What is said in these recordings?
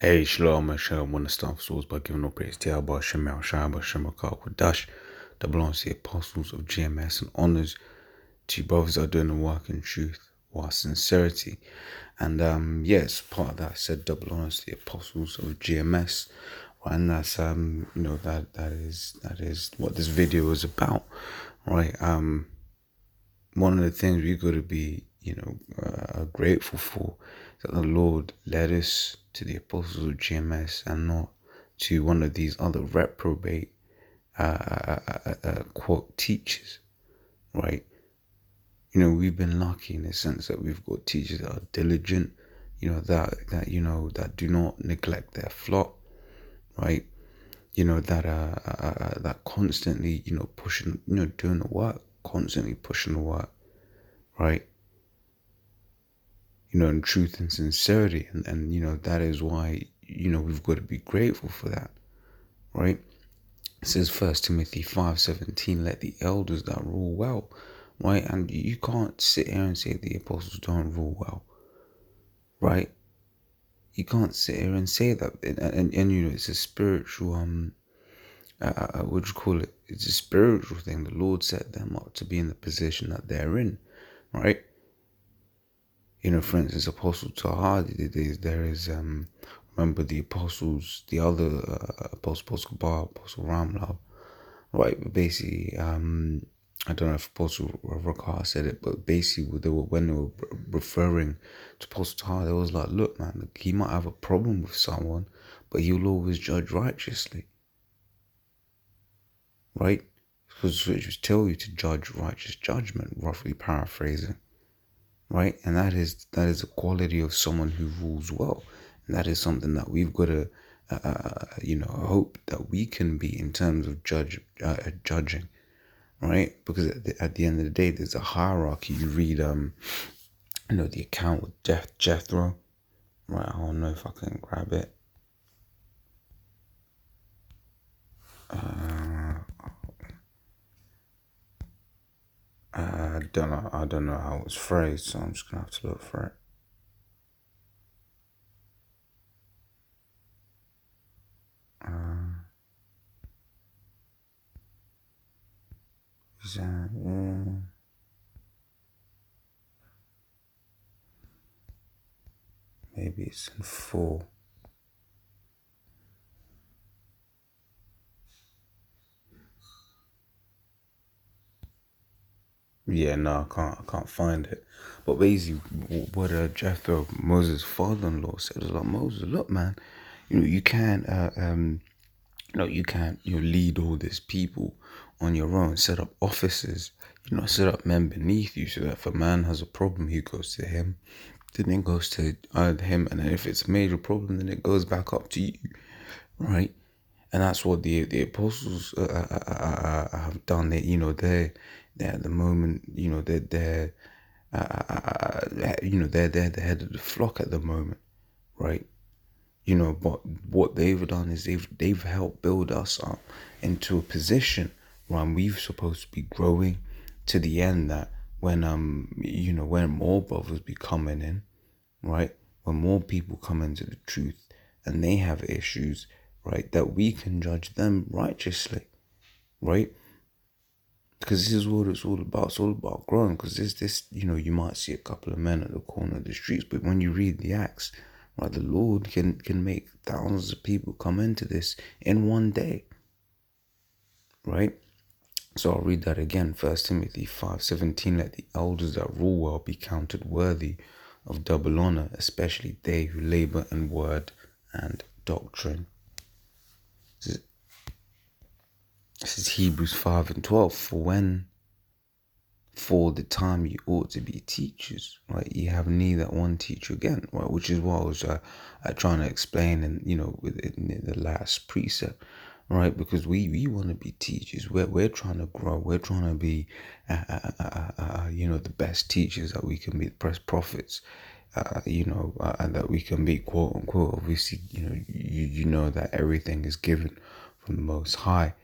Hey, Shalom, Hashem, when the stuff souls by giving no praise to Yahweh, Hashem, Shai, Hashem, Kodash, that belongs to the apostles of GMS and honors to you brothers that are doing the work in truth while sincerity. And yes, part of that said double honors to the apostles of GMS, right? And that's that is what this video is about, right? One of the things we got to be, grateful for is that the Lord led us to the apostles of GMS and not to one of these other reprobate, quote, teachers, right? We've been lucky in the sense that we've got teachers that are diligent, that do not neglect their flock, right? That constantly, pushing, doing the work, constantly pushing the work, right? In truth and sincerity. And that is why, we've got to be grateful for that, right? It says 1 Timothy 5:17, let the elders that rule well, right? And you can't sit here and say the apostles don't rule well, right? You can't sit here and say that. And it's a spiritual, what do you call it? It's a spiritual thing. The Lord set them up to be in the position that they're in, right? For instance, Apostle Taha, there is, remember the apostles, the other Apostle Bar, Apostle Ramlab, right? But basically, I don't know if Apostle Rakar said it, but basically, when they were referring to Apostle Taha, they was like, look, man, he might have a problem with someone, but he'll always judge righteously, right? Because it just tell you to judge righteous judgment, roughly paraphrasing. Right, and that is a quality of someone who rules well, and that is something that we've got to, hope that we can be in terms of judging, right? Because at the end of the day, there's a hierarchy. You read, the account with Jethro, right? I don't know if I can grab it. I don't know how it's phrased, so I'm just gonna have to look for it. Maybe it's in 4. Yeah, no, I can't find it. But basically, what Jethro, Moses' father-in-law, said was like, Moses, look, man, you can't, you can't, lead all these people on your own. Set up offices, set up men beneath you, so that if a man has a problem, he goes to him, then it goes to him, and then if it's a major problem, then it goes back up to you, right? And that's what the apostles have done. They're at the moment, they're the head of the flock at the moment, right? But what they've done is they've helped build us up into a position where we're supposed to be growing to the end that when when more brothers be coming in, right? When more people come into the truth and they have issues, right, that we can judge them righteously, right? Because this is what it's all about. It's all about growing. Because this, you might see a couple of men at the corner of the streets, but when you read the Acts, right, the Lord can make thousands of people come into this in one day, right? So I'll read that again. 1 Timothy 5:17, let the elders that rule well be counted worthy of double honor, especially they who labor in word and doctrine. This is Hebrews 5:12. For the time you ought to be teachers, right? You have need that one teacher again, right? Which is what I was trying to explain, and within the last precept, right? Because we want to be teachers. We're trying to grow. We're trying to be, the best teachers that we can be, the best prophets, and that we can be, quote unquote. Obviously, you know that everything is given from the Most High,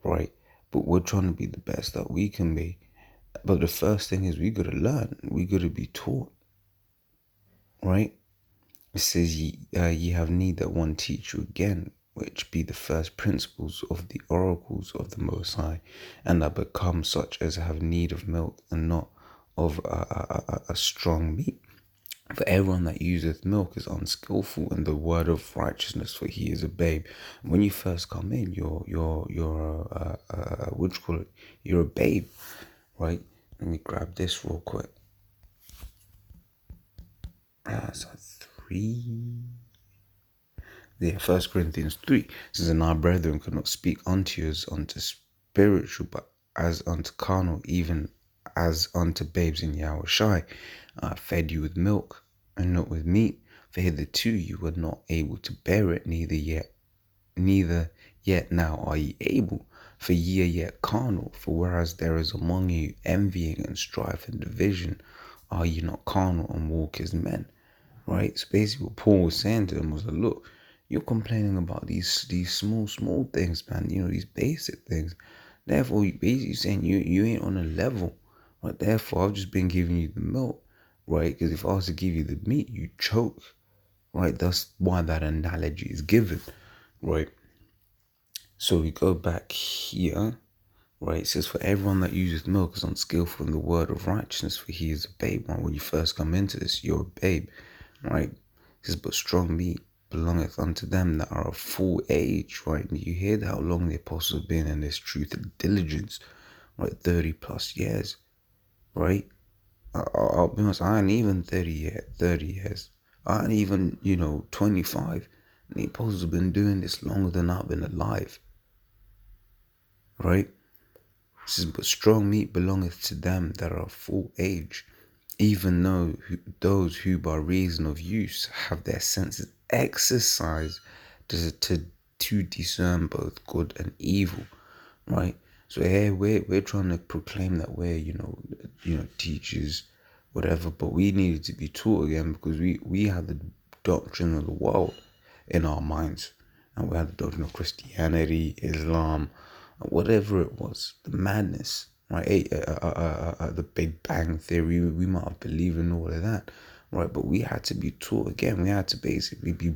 right? But we're trying to be the best that we can be. But the first thing is we got to learn. We got to be taught, right? It says, ye have need that one teach you again, which be the first principles of the oracles of the Most High, and that become such as have need of milk and not of a strong meat. For everyone that useth milk is unskillful in the word of righteousness, for he is a babe. When you first come in, what do you call it? You're a babe, right? Let me grab this real quick. So 3. Yeah, 1 Corinthians 3 says, and our brethren could not speak unto you as unto spiritual, but as unto carnal, even as unto babes in Yahushai. Fed you with milk and not with meat, for hitherto you were not able to bear it, neither yet now are ye able, for ye are yet carnal. For whereas there is among you envying and strife and division, are ye not carnal and walk as men? Right? So basically what Paul was saying to them was, look, you're complaining about these small things, man, these basic things. Therefore, you basically saying you ain't on a level, right? Therefore, I've just been giving you the milk, right? Because if I was to give you the meat, you choke, right? That's why that analogy is given, right? So we go back here, right? It says, for everyone that uses milk is unskillful in the word of righteousness, for he is a babe. Right? When you first come into this, you're a babe, right? It says, but strong meat belongeth unto them that are of full age, right? And you hear how long the apostles have been in this truth and diligence, right? 30 plus years, right? I'll be honest, I ain't even 30 yet, 30 years. I ain't even, 25. And the apostles have been doing this longer than I've been alive, right? It says, but strong meat belongeth to them that are of full age, even though those who by reason of use have their senses exercised to discern both good and evil, right? So here we're trying to proclaim that we're teachers, whatever, but we needed to be taught again, because we had the doctrine of the world in our minds, and we had the doctrine of Christianity, Islam, whatever it was, the madness, right? The Big Bang Theory, we might have believed in all of that, right? But we had to be taught again. We had to basically be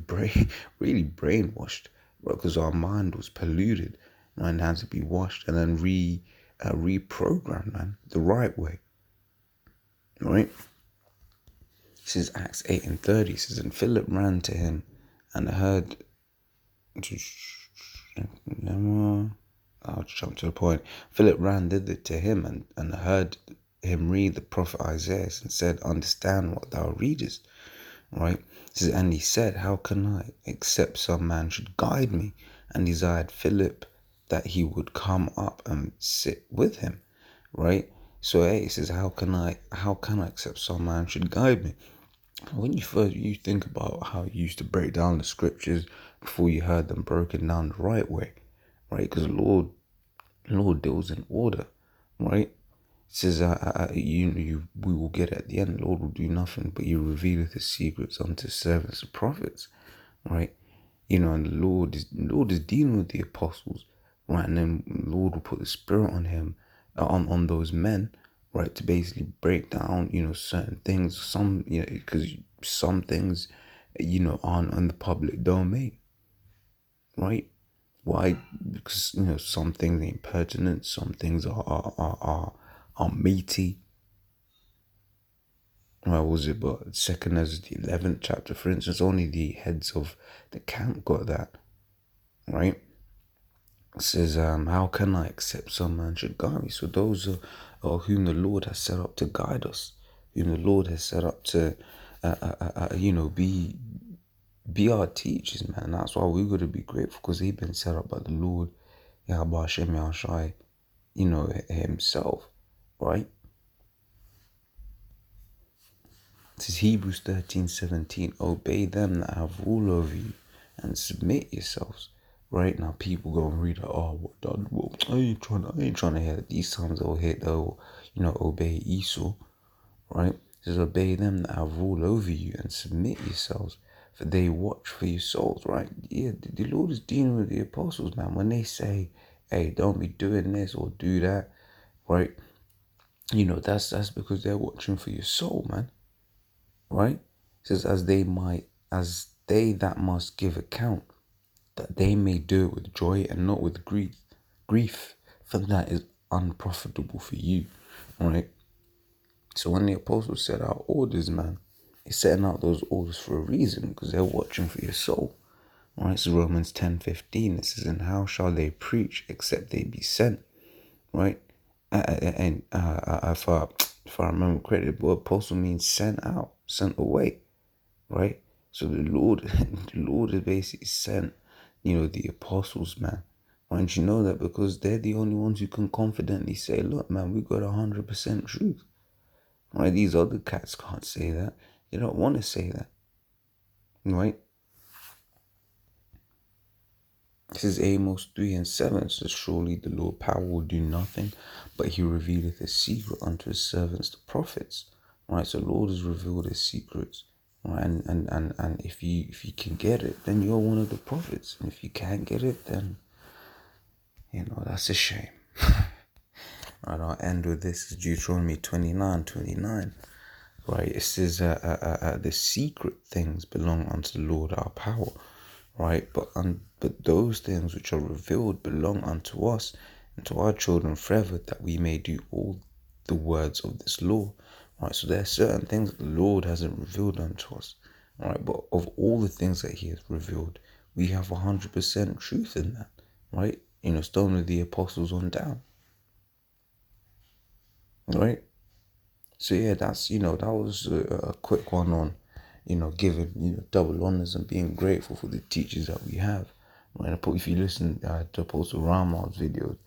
really brainwashed, right? Because our mind was polluted, right? And had to be washed and then reprogrammed, man, the right way, right? It says Acts 8 and 30, it says, and Philip ran to him and heard. I'll jump to the point. Philip ran thither to him and heard him read the prophet Isaiah and said, understand what thou readest, right? It says, and he said, how can I, except some man should guide me? And desired Philip that he would come up and sit with him, right? So it says, how can I except some man should guide me? When you think about how you used to break down the scriptures before you heard them broken down the right way, right? Because the Lord deals in order, right? It says, we will get at the end. The Lord will do nothing, but He revealeth His secrets unto servants and prophets, right? And the Lord is dealing with the apostles, right? And then the Lord will put the Spirit on him, on those men, right, to basically break down, certain things. Because some things, aren't on the public domain, right? Why? Because some things ain't pertinent, some things are meaty. What was it? But second as the 11th chapter, for instance, only the heads of the camp got that, right? It says, how can I accept some man should guide me? So those are whom the Lord has set up to guide us, whom the Lord has set up to, be our teachers, man. That's why we got to be grateful, because they've been set up by the Lord, Yahweh Hashem Yahushai, himself, right? It says Hebrews 13:17, obey them that have rule over you and submit yourselves. Right now, people go and read it. Oh, I ain't trying to hear that. These times they'll obey Esau, right? It says, obey them that have rule over you and submit yourselves, for they watch for your souls, right? Yeah, the Lord is dealing with the apostles, man. When they say, hey, don't be doing this or do that, right? That's because they're watching for your soul, man, right? It says, as they might as they that must give account, that they may do it with joy and not with grief, for that is unprofitable for you. Right? So when the apostles set out orders, man, they're setting out those orders for a reason, because they're watching for your soul. Right? So Romans 10:15, it says, and how shall they preach except they be sent? Right? And if I remember correctly, the word apostle means sent out, sent away. Right? So the Lord has basically sent, the apostles, man. Why don't you know that? Because they're the only ones who can confidently say, look, man, we got 100% truth. Right? These other cats can't say that. They don't want to say that. Right? This is Amos 3:7. It says, surely the Lord power will do nothing, but he revealeth his secret unto his servants, the prophets. Right? So the Lord has revealed his secrets. Right? And if you can get it, then you're one of the prophets. And if you can't get it, then, that's a shame. Right, I'll end with this. Deuteronomy 29:29. Right, it says, the secret things belong unto the Lord our power. Right, but those things which are revealed belong unto us and to our children forever, that we may do all the words of this law. Right, so there are certain things that the Lord hasn't revealed unto us. Right, but of all the things that he has revealed, we have 100% truth in that. Right, starting with the apostles on down. Right, so yeah, that's that was a quick one on giving double honors and being grateful for the teachers that we have. Right, if you listen to Apostle Ramar's videos,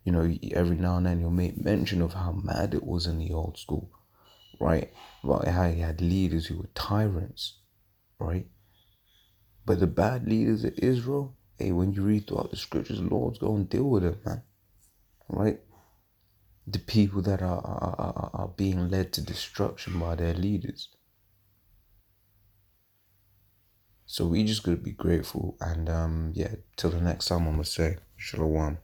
every now and then he'll make mention of how mad it was in the old school, right? About how he had leaders who were tyrants, right? But the bad leaders of Israel, hey, when you read throughout the scriptures, the Lord's go and deal with them, man, right? The people that are being led to destruction by their leaders. So we just gotta be grateful, and till the next time, I'm gonna say shalom.